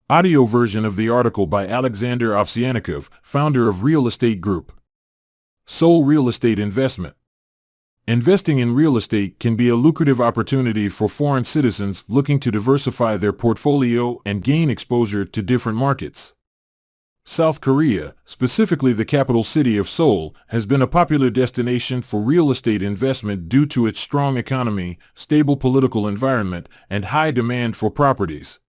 Audio version of the article by Alexander Ovsyannikov, founder of Real Estate Group. Seoul Real Estate Investment. Investing in real estate can be a lucrative opportunity for foreign citizens looking to diversify their portfolio and gain exposure to different markets. South Korea, specifically the capital city of Seoul, has been a popular destination for real estate investment due to its strong economy, stable political environment, and high demand for properties.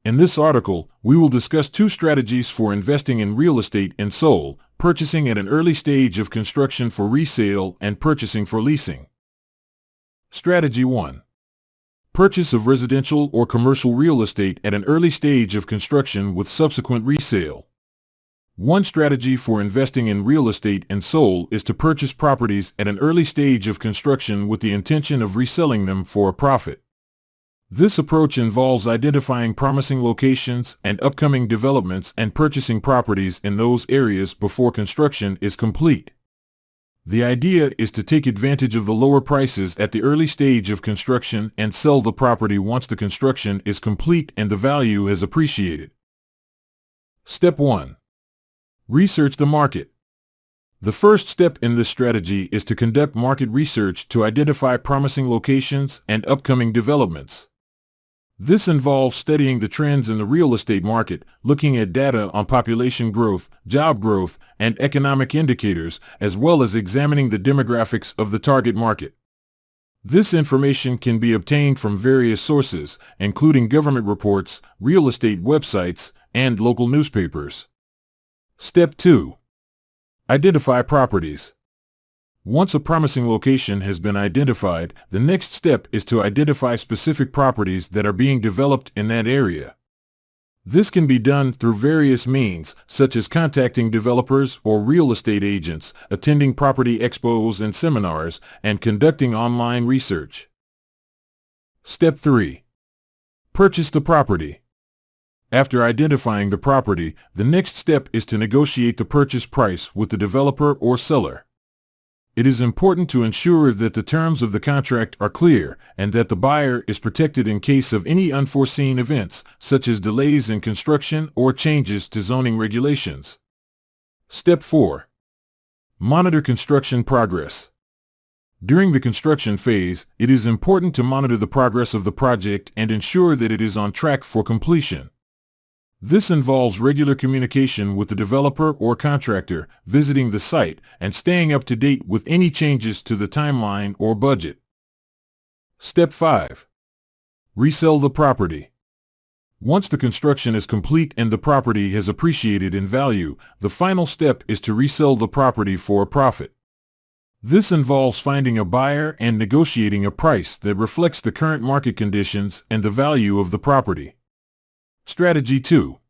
In this article, we will discuss two strategies for investing in real estate in Seoul: purchasing at an early stage of construction for resale and purchasing for leasing. Strategy 1. Purchase of residential or commercial real estate at an early stage of construction with subsequent resale. One strategy for investing in real estate in Seoul is to purchase properties at an early stage of construction with the intention of reselling them for a profit. This approach involves identifying promising locations and upcoming developments and purchasing properties in those areas before construction is complete. The idea is to take advantage of the lower prices at the early stage of construction and sell the property once the construction is complete and the value has appreciated. Step 1. Research the market. The first step in this strategy is to conduct market research to identify promising locations and upcoming developments. This involves studying the trends in the real estate market, looking at data on population growth, job growth, and economic indicators, as well as examining the demographics of the target market. This information can be obtained from various sources, including government reports, real estate websites, and local newspapers. Step 2. Identify properties. Once a promising location has been identified, the next step is to identify specific properties that are being developed in that area. This can be done through various means, such as contacting developers or real estate agents, attending property expos and seminars, and conducting online research. Step 3. Purchase the property. After identifying the property, the next step is to negotiate the purchase price with the developer or seller. It is important to ensure that the terms of the contract are clear and that the buyer is protected in case of any unforeseen events, such as delays in construction or changes to zoning regulations. Step 4. Monitor construction progress. During the construction phase, it is important to monitor the progress of the project and ensure that it is on track for completion. This involves regular communication with the developer or contractor, visiting the site, and staying up to date with any changes to the timeline or budget. Step 5. Resell the property. Once the construction is complete and the property has appreciated in value, the final step is to resell the property for a profit. This involves finding a buyer and negotiating a price that reflects the current market conditions and the value of the property. Strategy 2.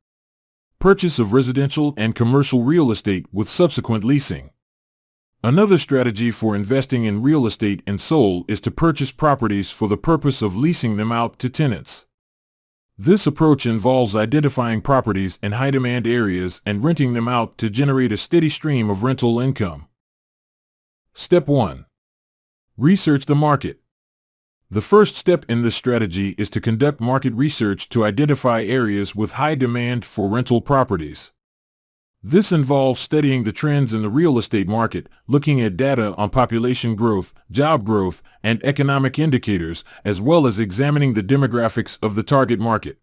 Purchase of residential and commercial real estate with subsequent leasing. Another strategy for investing in real estate in Seoul is to purchase properties for the purpose of leasing them out to tenants. This approach involves identifying properties in high-demand areas and renting them out to generate a steady stream of rental income. Step 1. Research the market. The first step in this strategy is to conduct market research to identify areas with high demand for rental properties. This involves studying the trends in the real estate market, looking at data on population growth, job growth, and economic indicators, as well as examining the demographics of the target market.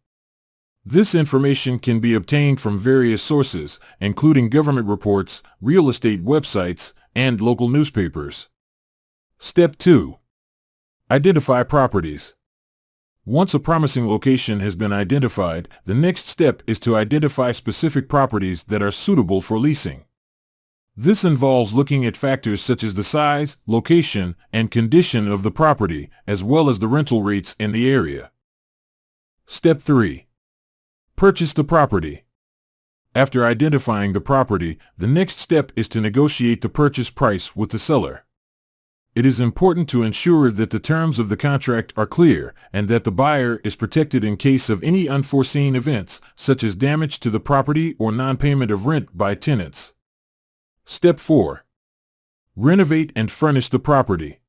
This information can be obtained from various sources, including government reports, real estate websites, and local newspapers. Step 2. Identify properties. Once a promising location has been identified, the next step is to identify specific properties that are suitable for leasing. This involves looking at factors such as the size, location, and condition of the property, as well as the rental rates in the area. Step 3. Purchase the property. After identifying the property, the next step is to negotiate the purchase price with the seller. It is important to ensure that the terms of the contract are clear and that the buyer is protected in case of any unforeseen events, such as damage to the property or non-payment of rent by tenants. Step 4. Renovate and furnish the property.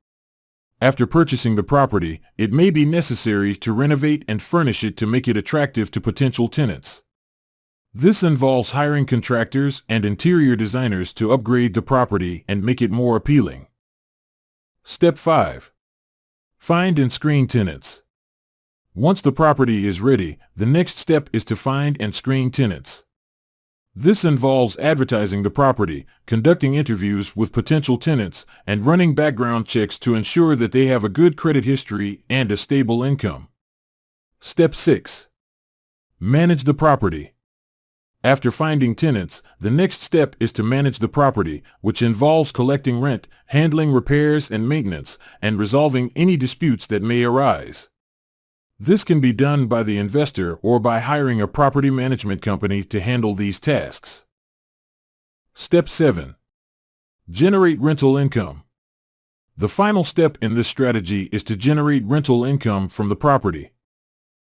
After purchasing the property, it may be necessary to renovate and furnish it to make it attractive to potential tenants. This involves hiring contractors and interior designers to upgrade the property and make it more appealing. Step 5. Find and screen tenants. Once the property is ready, the next step is to find and screen tenants. This involves advertising the property, conducting interviews with potential tenants, and running background checks to ensure that they have a good credit history and a stable income. Step 6. Manage the property. After finding tenants, the next step is to manage the property, which involves collecting rent, handling repairs and maintenance, and resolving any disputes that may arise. This can be done by the investor or by hiring a property management company to handle these tasks. Step 7. Generate rental income. The final step in this strategy is to generate rental income from the property.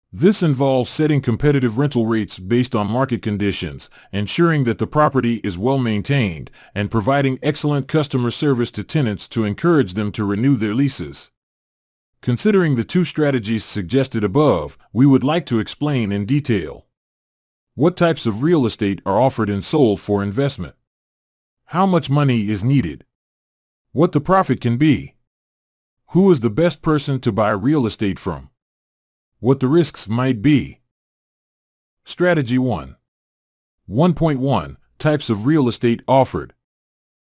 This involves setting competitive rental rates based on market conditions, ensuring that the property is well maintained, and providing excellent customer service to tenants to encourage them to renew their leases. Considering the two strategies suggested above, we would like to explain in detail what types of real estate are offered in Seoul for investment, how much money is needed, what the profit can be, who is the best person to buy real estate from, what the risks might be. Strategy 1. 1.1 Types of real estate offered.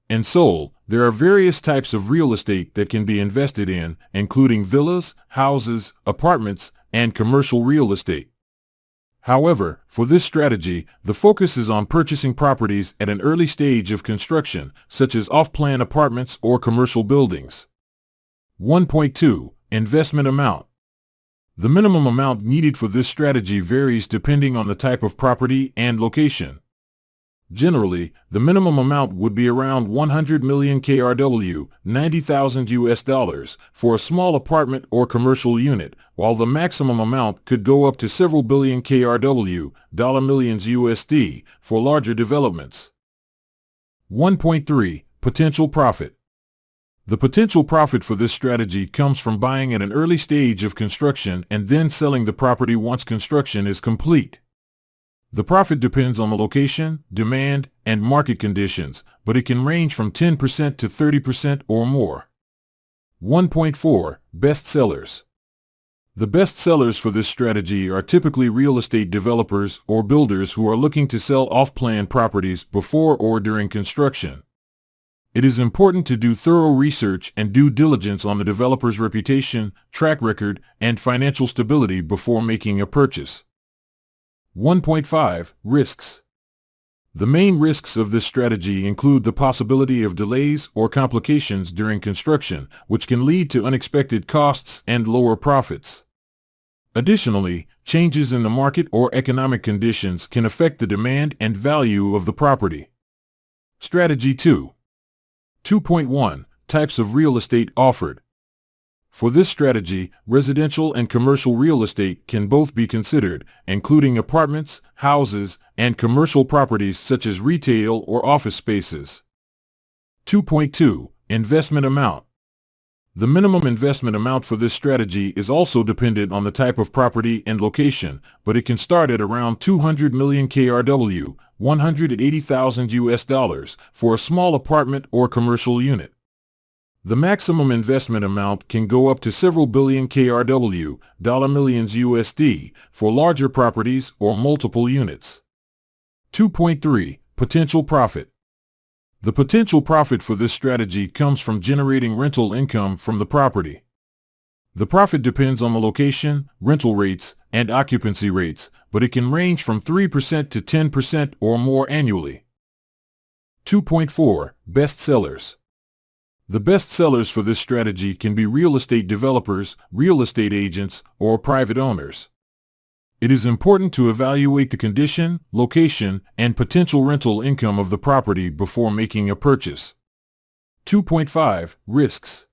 In Seoul, there are various types of real estate that can be invested in, including villas, houses, apartments, and commercial real estate. However, for this strategy, the focus is on purchasing properties at an early stage of construction, such as off-plan apartments or commercial buildings. 1.2 Investment amount. The minimum amount needed for this strategy varies depending on the type of property and location. Generally, the minimum amount would be around 100 million KRW, $90,000 for a small apartment or commercial unit, while the maximum amount could go up to several billion KRW, millions USD, for larger developments. 1.3 Potential profit. The potential profit for this strategy comes from buying at an early stage of construction and then selling the property once construction is complete. The profit depends on the location, demand, and market conditions, but it can range from 10% to 30% or more. 1.4 Best sellers. The best sellers for this strategy are typically real estate developers or builders who are looking to sell off-plan properties before or during construction. It is important to do thorough research and due diligence on the developer's reputation, track record, and financial stability before making a purchase. 1.5 Risks. The main risks of this strategy include the possibility of delays or complications during construction, which can lead to unexpected costs and lower profits. Additionally, changes in the market or economic conditions can affect the demand and value of the property. Strategy 2. 2.1 Types of real estate offered. For this strategy, residential and commercial real estate can both be considered, including apartments, houses, and commercial properties such as retail or office spaces. 2.2 Investment amount. The minimum investment amount for this strategy is also dependent on the type of property and location, but it can start at around 200 million KRW, $180,000 for a small apartment or commercial unit. The maximum investment amount can go up to several billion KRW, millions USD, for larger properties or multiple units. 2.3 Potential profit. The potential profit for this strategy comes from generating rental income from the property. The profit depends on the location, rental rates, and occupancy rates, but it can range from 3% to 10% or more annually. 2.4 Best sellers. The best sellers for this strategy can be real estate developers, real estate agents, or private owners. It is important to evaluate the condition, location, and potential rental income of the property before making a purchase. 2.5 Risks.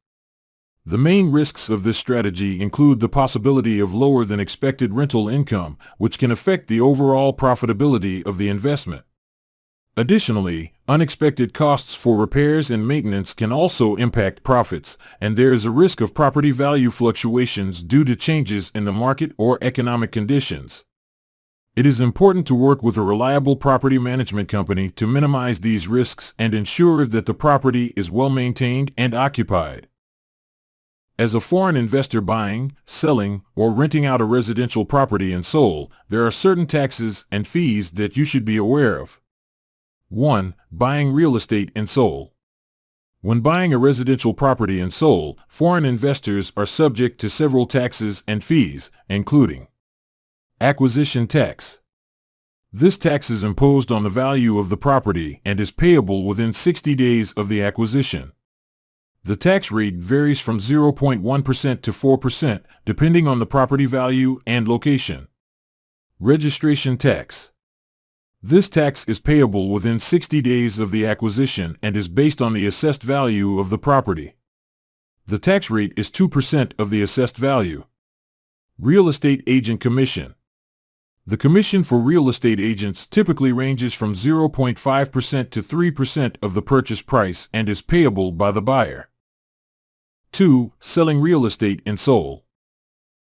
The main risks of this strategy include the possibility of lower than expected rental income, which can affect the overall profitability of the investment. Additionally, unexpected costs for repairs and maintenance can also impact profits, and there is a risk of property value fluctuations due to changes in the market or economic conditions. It is important to work with a reliable property management company to minimize these risks and ensure that the property is well maintained and occupied. As a foreign investor buying, selling, or renting out a residential property in Seoul, there are certain taxes and fees that you should be aware of. 1. Buying real estate in Seoul. When buying a residential property in Seoul, foreign investors are subject to several taxes and fees, including acquisition tax. This tax is imposed on the value of the property and is payable within 60 days of the acquisition. The tax rate varies from 0.1% to 4%, depending on the property value and location. Registration tax. This tax is payable within 60 days of the acquisition and is based on the assessed value of the property. The tax rate is 2% of the assessed value. Real estate agent commission. The commission for real estate agents typically ranges from 0.5% to 3% of the purchase price and is payable by the buyer. 2. Selling real estate in Seoul.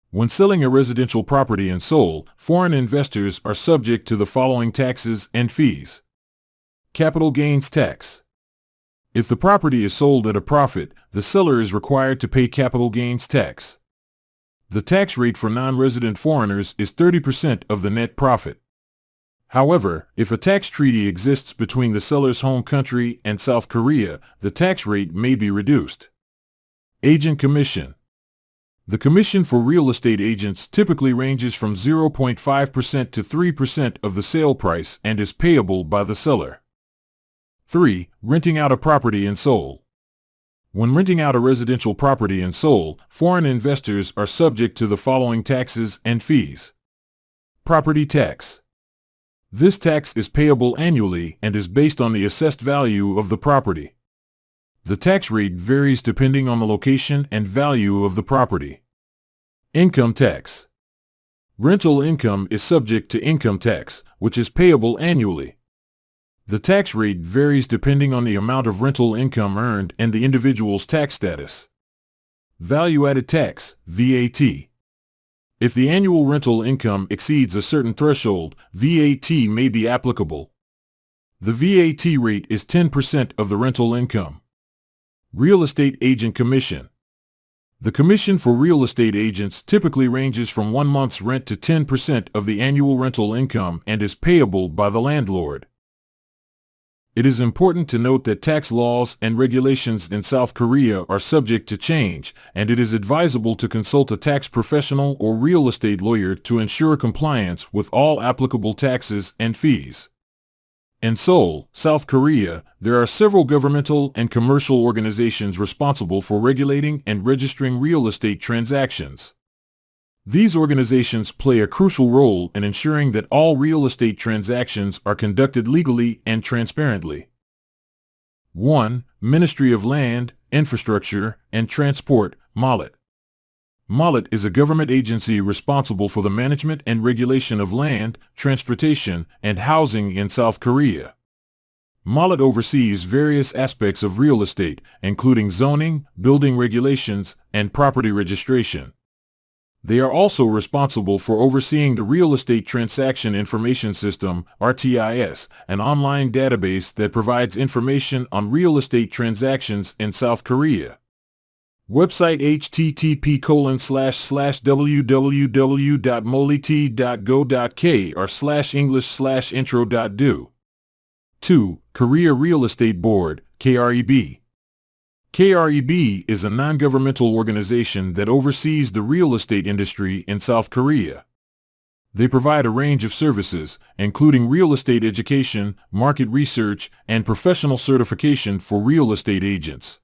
When selling a residential property in Seoul, foreign investors are subject to the following taxes and fees. Capital gains tax. If the property is sold at a profit, the seller is required to pay capital gains tax. The tax rate for non-resident foreigners is 30% of the net profit. However, if a tax treaty exists between the seller's home country and South Korea, the tax rate may be reduced. Agent commission. The commission for real estate agents typically ranges from 0.5% to 3% of the sale price and is payable by the seller. 3. Renting out a property in Seoul. When renting out a residential property in Seoul, foreign investors are subject to the following taxes and fees. Property tax. This tax is payable annually and is based on the assessed value of the property. The tax rate varies depending on the location and value of the property. Income tax. Rental income is subject to income tax, which is payable annually. The tax rate varies depending on the amount of rental income earned and the individual's tax status. Value-added tax, VAT. If the annual rental income exceeds a certain threshold, VAT may be applicable. The VAT rate is 10% of the rental income. Real estate agent commission. The commission for real estate agents typically ranges from 1 month's rent to 10% of the annual rental income and is payable by the landlord. It is important to note that tax laws and regulations in South Korea are subject to change, and it is advisable to consult a tax professional or real estate lawyer to ensure compliance with all applicable taxes and fees. In Seoul, South Korea, there are several governmental and commercial organizations responsible for regulating and registering real estate transactions. These organizations play a crucial role in ensuring that all real estate transactions are conducted legally and transparently. 1. Ministry of Land, Infrastructure, and Transport, MOLIT. MOLIT is a government agency responsible for the management and regulation of land, transportation, and housing in South Korea. MOLIT oversees various aspects of real estate, including zoning, building regulations, and property registration. They are also responsible for overseeing the Real Estate Transaction Information System, RTIS, an online database that provides information on real estate transactions in South Korea. Website http://www.molit.go.kr/english/intro.do. 2. Korea Real Estate Board, KREB. KREB is a non-governmental organization that oversees the real estate industry in South Korea. They provide a range of services, including real estate education, market research, and professional certification for real estate agents.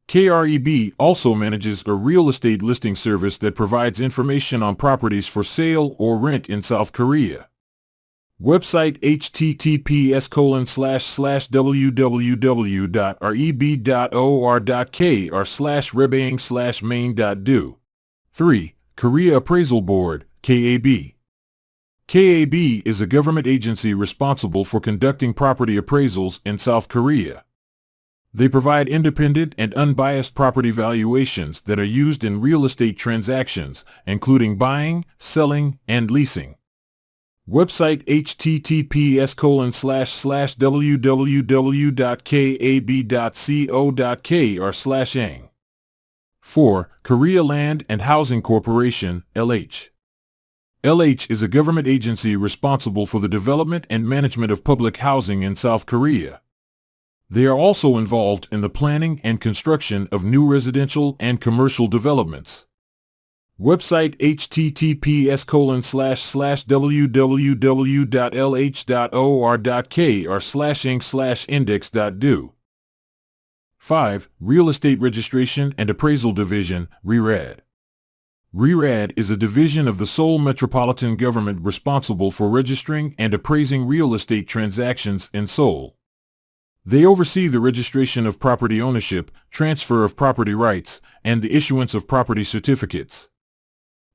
KREB also manages a real estate listing service that provides information on properties for sale or rent in South Korea. Website https://www.reb.or.kr/rebaying/main.do. 3. Korea Appraisal Board, KAB. KAB is a government agency responsible for conducting property appraisals in South Korea. They provide independent and unbiased property valuations that are used in real estate transactions, including buying, selling, and leasing. Website https://www.kab.co.kr/ang. 4. Korea Land and Housing Corporation, LH. LH is a government agency responsible for the development and management of public housing in South Korea. They are also involved in the planning and construction of new residential and commercial developments. Website https://www.lh.or.kr/ing/index.do. 5. Real Estate Registration and Appraisal Division, RERAD. RERAD is a division of the Seoul Metropolitan Government responsible for registering and appraising real estate transactions in Seoul. They oversee the registration of property ownership, transfer of property rights, and the issuance of property certificates.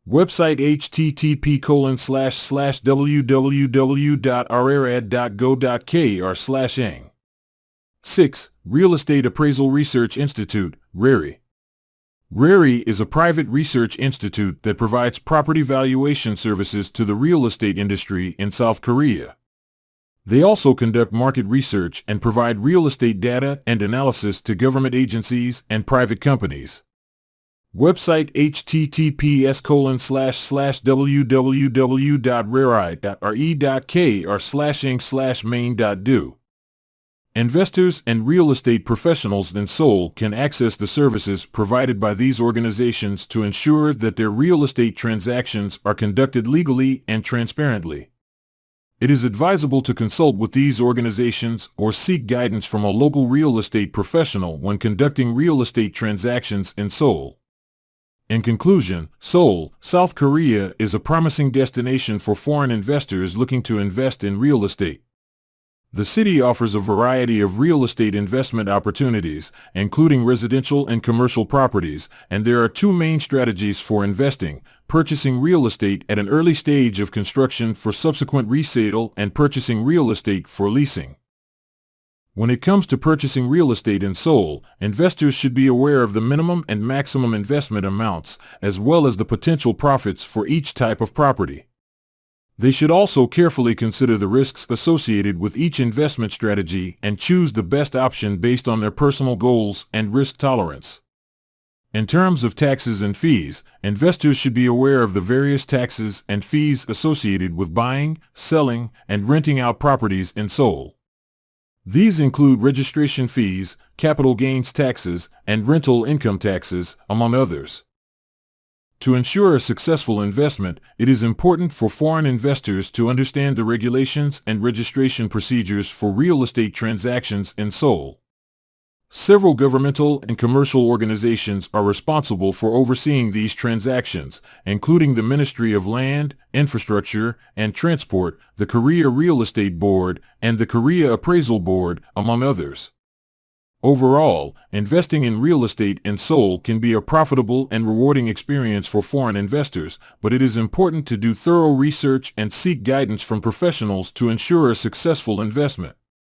Website http://www.rerad.go.kr/ing. 6. Real Estate Appraisal Research Institute, RERI. RERI is a private research institute that provides property valuation services to the real estate industry in South Korea. They also conduct market research and provide real estate data and analysis to government agencies and private companies. Website https://www.reri.re.kr/ing/main.do. Investors and real estate professionals in Seoul can access the services provided by these organizations to ensure that their real estate transactions are conducted legally and transparently. It is advisable to consult with these organizations or seek guidance from a local real estate professional when conducting real estate transactions in Seoul. In conclusion, Seoul, South Korea is a promising destination for foreign investors looking to invest in real estate. The city offers a variety of real estate investment opportunities, including residential and commercial properties, and there are two main strategies for investing: purchasing real estate at an early stage of construction for subsequent resale and purchasing real estate for leasing. When it comes to purchasing real estate in Seoul, investors should be aware of the minimum and maximum investment amounts, as well as the potential profits for each type of property. They should also carefully consider the risks associated with each investment strategy and choose the best option based on their personal goals and risk tolerance. In terms of taxes and fees, investors should be aware of the various taxes and fees associated with buying, selling, and renting out properties in Seoul. These include registration fees, capital gains taxes, and rental income taxes, among others. To ensure a successful investment, it is important for foreign investors to understand the regulations and registration procedures for real estate transactions in Seoul. Several governmental and commercial organizations are responsible for overseeing these transactions, including the Ministry of Land, Infrastructure, and Transport, the Korea Real Estate Board, and the Korea Appraisal Board, among others. Overall, investing in real estate in Seoul can be a profitable and rewarding experience for foreign investors, but it is important to do thorough research and seek guidance from professionals to ensure a successful investment.